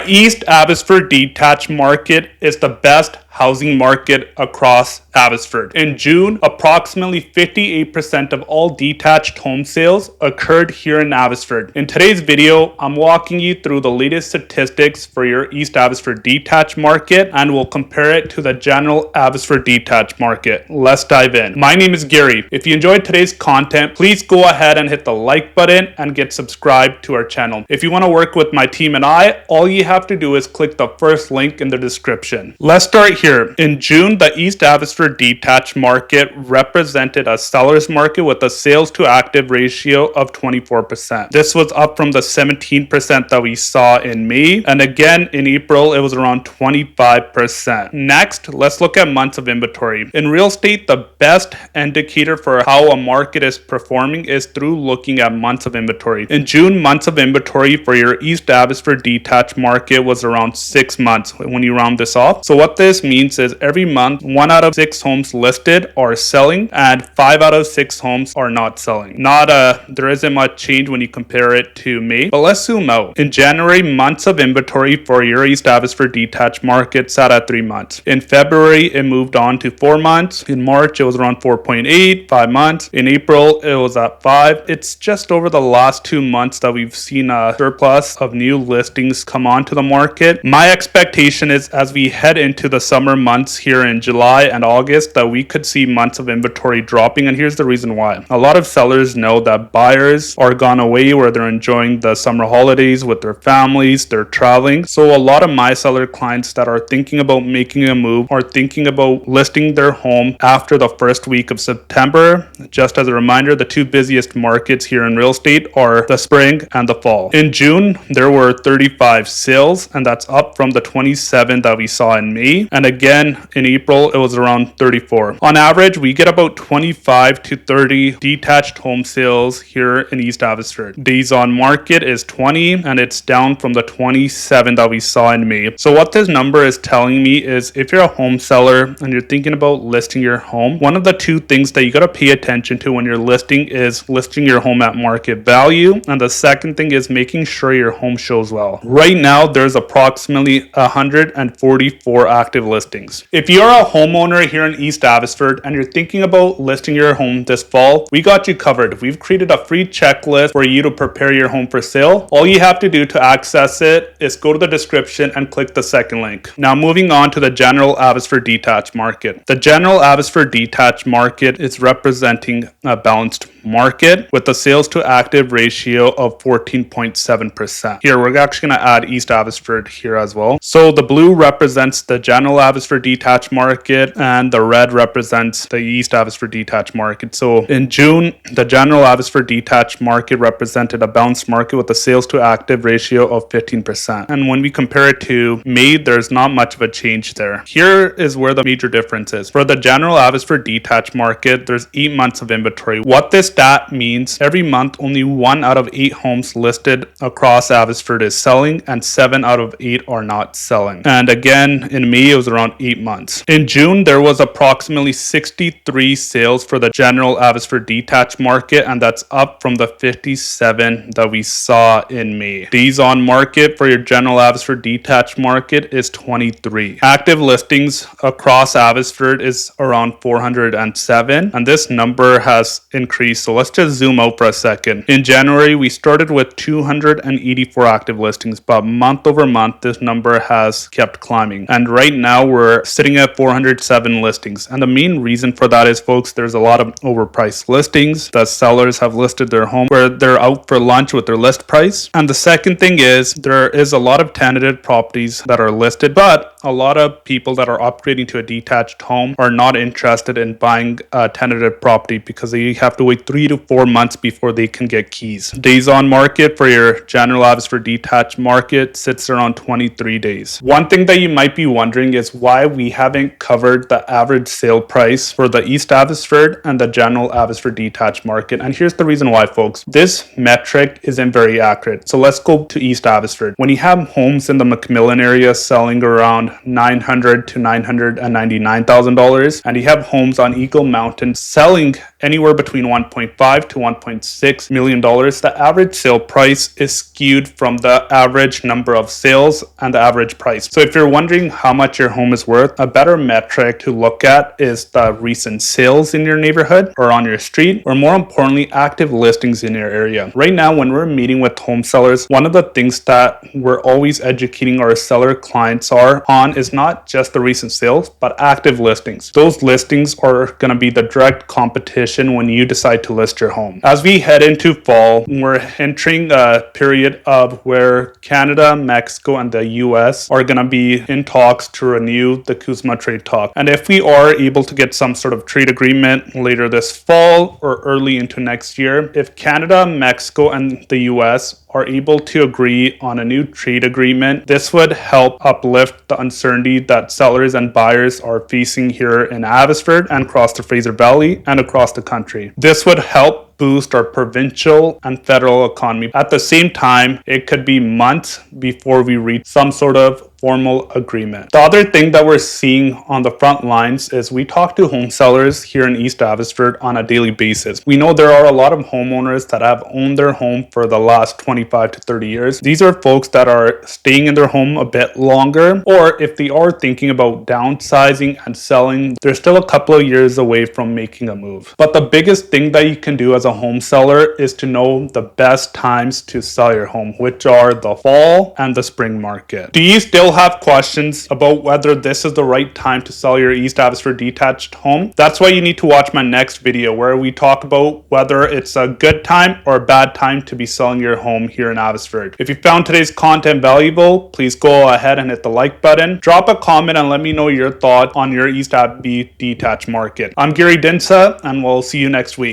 The East Abbotsford detached market is the best housing market across Abbotsford. In June, approximately 58% of all detached home sales occurred here in Abbotsford. In today's video, I'm walking you through the latest statistics for your East Abbotsford detached market, and we'll compare it to the general Abbotsford detached market. Let's dive in. My name is Gary. If you enjoyed today's content, please go ahead and hit the like button and get subscribed to our channel. If you want to work with my team and I, all you have to do is click the first link in the description. Let's start here. In June, the East Abbotsford detached market represented a seller's market with a sales to active ratio of 24%. This was up from the 17% that we saw in May, and again in April it was around 25%. Next, let's look at months of inventory. In real estate, the best indicator for how a market is performing is through looking at months of inventory. In June, months of inventory for your East Abbotsford detached market was around 6 months when you round this off. So what this means is every month 1 out of 6 homes listed are selling and 5 out of 6 homes are not selling. There isn't much change when you compare it to May, but let's zoom out. In January, months of inventory for your East Abbotsford detached market sat at 3 months. In February, it moved on to 4 months. In March, it was around 4.8, 5 months. In April, it was at 5. It's just over the last 2 months that we've seen a surplus of new listings come onto the market. My expectation is as we head into the summer months here in July and August that we could see months of inventory dropping, and here's the reason why. A lot of sellers know that buyers are gone away where they're enjoying the summer holidays with their families, they're traveling. So a lot of my seller clients that are thinking about making a move are thinking about listing their home after the first week of September. Just as a reminder, the 2 busiest markets here in real estate are the spring and the fall. In June, there were 35 sales, and that's up from the 27 that we saw in May. And again, in April, it was around 34. On average, we get about 25 to 30 detached home sales here in East Abbotsford. Days on market is 20, and it's down from the 27 that we saw in May. So what this number is telling me is if you're a home seller and you're thinking about listing your home, one of the 2 things that you got to pay attention to when you're listing is listing your home at market value, and the second thing is making sure your home shows well. Right now, there's approximately 144 active listings. If you're a homeowner here in East Abbotsford and you're thinking about listing your home this fall, we got you covered. We've created a free checklist for you to prepare your home for sale. All you have to do to access it is go to the description and click the second link. Now moving on to the general Abbotsford detached market. The general Abbotsford detached market is representing a balanced market with a sales to active ratio of 14.7%. Here, we're actually going to add East Abbotsford here as well. So the blue represents the general Abbotsford detached market and the red represents the East Abbotsford detached market. So in June, the general Abbotsford detached market represented a balanced market with a sales to active ratio of 15%. And when we compare it to May, there's not much of a change there. Here is where the major difference is. For the general Abbotsford detached market, there's 8 months of inventory. What this stat means, every month only 1 out of 8 homes listed across Abbotsford is selling and 7 out of 8 are not selling. And again, in May, it was around 8 months. In June, there was approximately 63 sales for the general Abbotsford detached market, and that's up from the 57 that we saw in May. Days on market for your general Abbotsford detached market is 23. Active listings across Abbotsford is around 407, and this number has increased. So let's just zoom out for a second. In January, we started with 284 active listings, but month over month, this number has kept climbing. And right now, we're sitting at 407 listings. And the main reason for that is, folks, there's a lot of overpriced listings. The sellers have listed their home where they're out for lunch with their list price. And the second thing is there is a lot of tenanted properties that are listed, but a lot of people that are upgrading to a detached home are not interested in buying a tenanted property because they have to wait 3 to 4 months before they can get keys. Days on market for your general Abbotsford detached market sits around 23 days. One thing that you might be wondering is why we haven't covered the average sale price for the East Abbotsford and the general Abbotsford detached market. And here's the reason why, folks. This metric isn't very accurate. So let's go to East Abbotsford. When you have homes in the Macmillan area selling around $900,000 to $999,000, and you have homes on Eagle Mountain selling anywhere between $1.5 to $1.6 million. The average sale price is skewed from the average number of sales and the average price. So if you're wondering how much your home is worth, a better metric to look at is the recent sales in your neighborhood or on your street, or more importantly, active listings in your area. Right now, when we're meeting with home sellers, one of the things that we're always educating our seller clients on is not just the recent sales, but active listings. Those listings are going to be the direct competition when you decide to list your home. As we head into fall, we're entering a period of where Canada, Mexico, and the US are going to be in talks to renew the CUSMA trade talk. And if we are able to get some sort of trade agreement later this fall or early into next year, if Canada, Mexico, and the US are able to agree on a new trade agreement, this would help uplift the uncertainty that sellers and buyers are facing here in Abbotsford and across the Fraser Valley and across the country. This would help boost our provincial and federal economy. At the same time, it could be months before we reach some sort of formal agreement. The other thing that we're seeing on the front lines is we talk to home sellers here in East Abbotsford on a daily basis. We know there are a lot of homeowners that have owned their home for the last 25 to 30 years. These are folks that are staying in their home a bit longer, or if they are thinking about downsizing and selling, they're still a couple of years away from making a move. But the biggest thing that you can do as a home seller is to know the best times to sell your home, which are the fall and the spring market. Do you still have questions about whether this is the right time to sell your East Abbotsford detached home? That's why you need to watch my next video where we talk about whether it's a good time or a bad time to be selling your home here in Abbotsford. If you found today's content valuable, please go ahead and hit the like button. Drop a comment and let me know your thoughts on your East Abby detached market. I'm Gary Dhindsa, and we'll see you next week.